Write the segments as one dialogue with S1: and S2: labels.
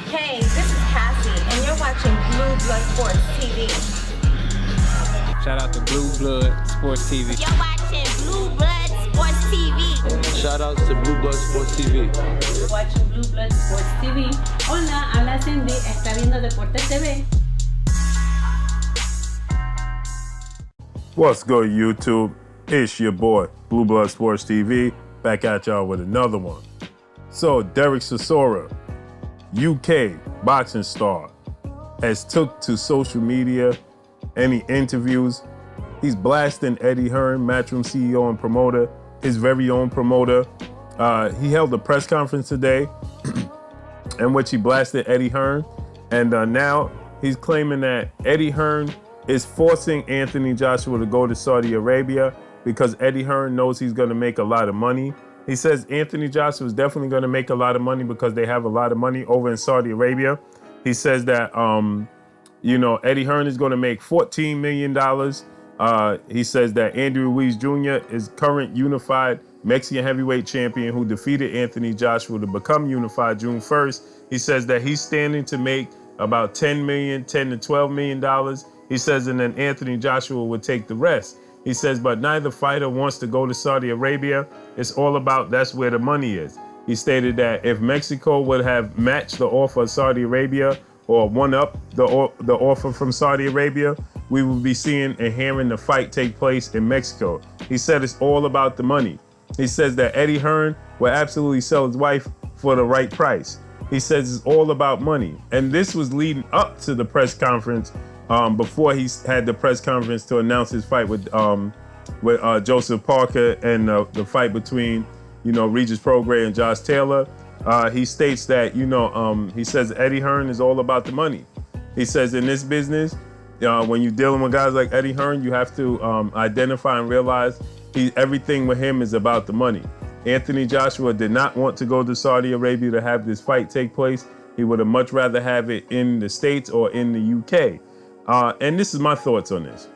S1: Hey, this is Cassie, and you're watching Blue Blood Sports TV.
S2: Shout out to Blue Blood Sports TV.
S3: You're watching Blue Blood Sports TV.
S4: Shout outs to Blue Blood Sports TV.
S5: You're watching Blue Blood Sports TV. Hola, habla Cindy, está viendo Deportes TV.
S6: What's good, YouTube? It's your boy, Blue Blood Sports TV, back at y'all with another one. So, Dereck Chisora, UK boxing star, has took to social media, any interviews. He's blasting Eddie Hearn, MATCHROOM CEO and promoter, his very own promoter. He held a press conference today in which he blasted Eddie Hearn. And now he's claiming that Eddie Hearn is forcing Anthony Joshua to go to Saudi Arabia because Eddie Hearn knows he's going to make a lot of money. He says Anthony Joshua is definitely going to make a lot of money because they have a lot of money over in Saudi Arabia. He says that, Eddie Hearn is going to make $14 million. He says that Andy Ruiz Jr. is current unified Mexican heavyweight champion who defeated Anthony Joshua to become unified June 1st. He says that he's standing to make about $10 to $12 million. He says, and then Anthony Joshua would take the rest. He says, but neither fighter wants to go to Saudi Arabia. It's all about, that's where the money is. He stated that if Mexico would have matched the offer of Saudi Arabia or one up the offer from Saudi Arabia, we would be seeing and hearing the fight take place in Mexico. He said it's all about the money. He says that Eddie Hearn will absolutely sell his wife for the right price. He says it's all about money. And this was leading up to the press conference before he had the press conference to announce his fight with Joseph Parker and the fight between, Regis Prograis and Josh Taylor. He states that, he says Eddie Hearn is all about the money. He says in this business, when you're dealing with guys like Eddie Hearn, you have to identify and realize everything with him is about the money. Anthony Joshua did not want to go to Saudi Arabia to have this fight take place. He would have much rather have it in the States or in the UK. And this is my thoughts on this.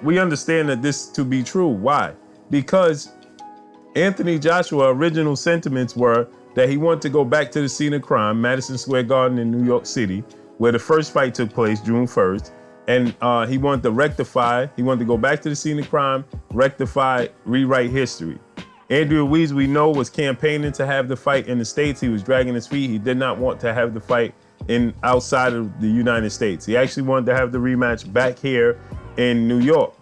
S6: We understand that this to be true. Why? Because Anthony Joshua original sentiments were that he wanted to go back to the scene of crime, Madison Square Garden in New York City, where the first fight took place June 1st. And he wanted to rectify, he wanted to go back to the scene of crime, rectify, rewrite history. Andy Ruiz, we know, was campaigning to have the fight in the States. He was dragging his feet. He did not want to have the fight outside of the United States. He actually wanted to have the rematch back here in New York,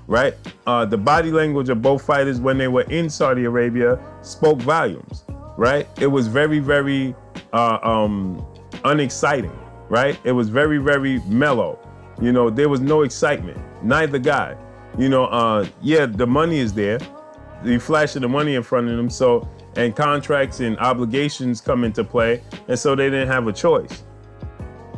S6: right? The body language of both fighters when they were in Saudi Arabia spoke volumes, right? It was very, very unexciting, right? It was very, very mellow. There was no excitement. Neither guy. The money is there. You flashing the money in front of them, and contracts and obligations come into play, and so they didn't have a choice,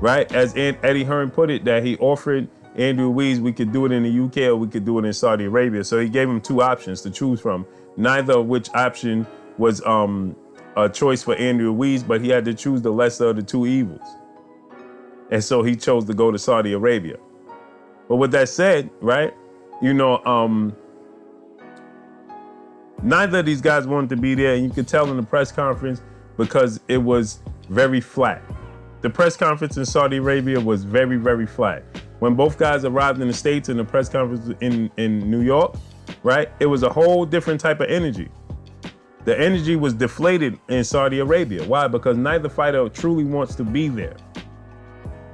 S6: right? As Eddie Hearn put it, that he offered Andrew Ruiz, we could do it in the UK or we could do it in Saudi Arabia. So he gave him two options to choose from, neither of which option was a choice for Andrew Ruiz, but he had to choose the lesser of the two evils. And so he chose to go to Saudi Arabia. But with that said, right, neither of these guys wanted to be there, and you could tell in the press conference because it was very flat. The press conference in Saudi Arabia was very, very flat. When both guys arrived in the States and the press conference in New York, right, it was a whole different type of energy. The energy was deflated in Saudi Arabia. Why? Because neither fighter truly wants to be there.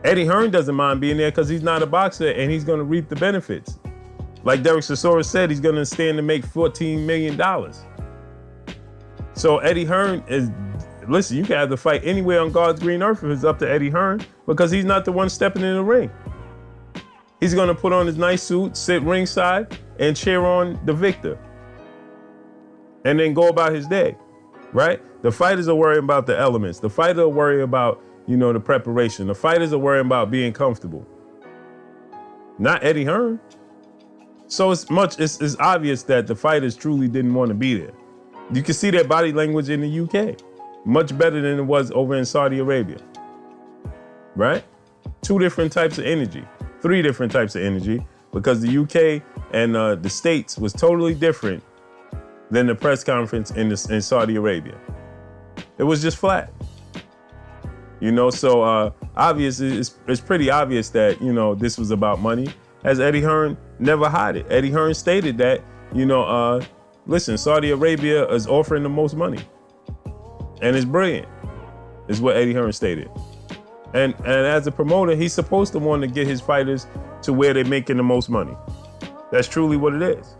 S6: Eddie Hearn doesn't mind being there because he's not a boxer and he's going to reap the benefits. Like Dereck Chisora said, he's going to stand to make $14 million. So Eddie Hearn listen, you can have the fight anywhere on God's green earth if it's up to Eddie Hearn because he's not the one stepping in the ring. He's going to put on his nice suit, sit ringside, and cheer on the victor. And then go about his day, right? The fighters are worried about the elements. The fighters are worried about, the preparation. The fighters are worried about being comfortable. Not Eddie Hearn. So it's obvious that the fighters truly didn't want to be there. You can see their body language in the UK, much better than it was over in Saudi Arabia, right? Two different types of energy, three different types of energy, because the UK and the States was totally different than the press conference in Saudi Arabia. It was just flat. You know, so obviously it's pretty obvious that, you know, this was about money, as Eddie Hearn never hid it. Eddie Hearn stated that, you know, listen, Saudi Arabia is offering the most money. And it's brilliant, is what Eddie Hearn stated. And as a promoter, he's supposed to want to get his fighters to where they're making the most money. That's truly what it is.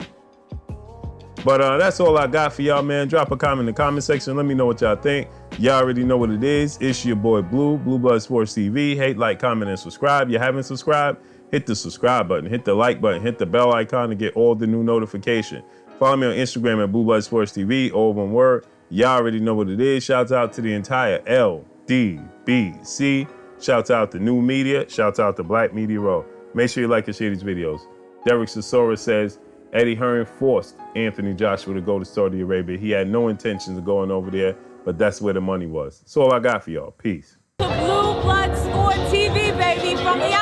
S6: But that's all I got for y'all, man. Drop a comment in the comment section. Let me know what y'all think. Y'all already know what it is. It's your boy Blue Blood Sports TV. Hate, like, comment, and subscribe. You haven't subscribed? Hit the subscribe button, hit the like button, hit the bell icon to get all the new notification. Follow me on Instagram at Blue Blood Sports TV, all one word. Y'all already know what it is. Shouts out to the entire LDBC. Shouts out to New Media. Shouts out to Black Media Row. Make sure you like and share these videos. Dereck Chisora says, Eddie Hearn forced Anthony Joshua to go to Saudi Arabia. He had no intentions of going over there, but that's where the money was. That's all I got for y'all. Peace.
S1: Blue Blood Sport TV, baby, from the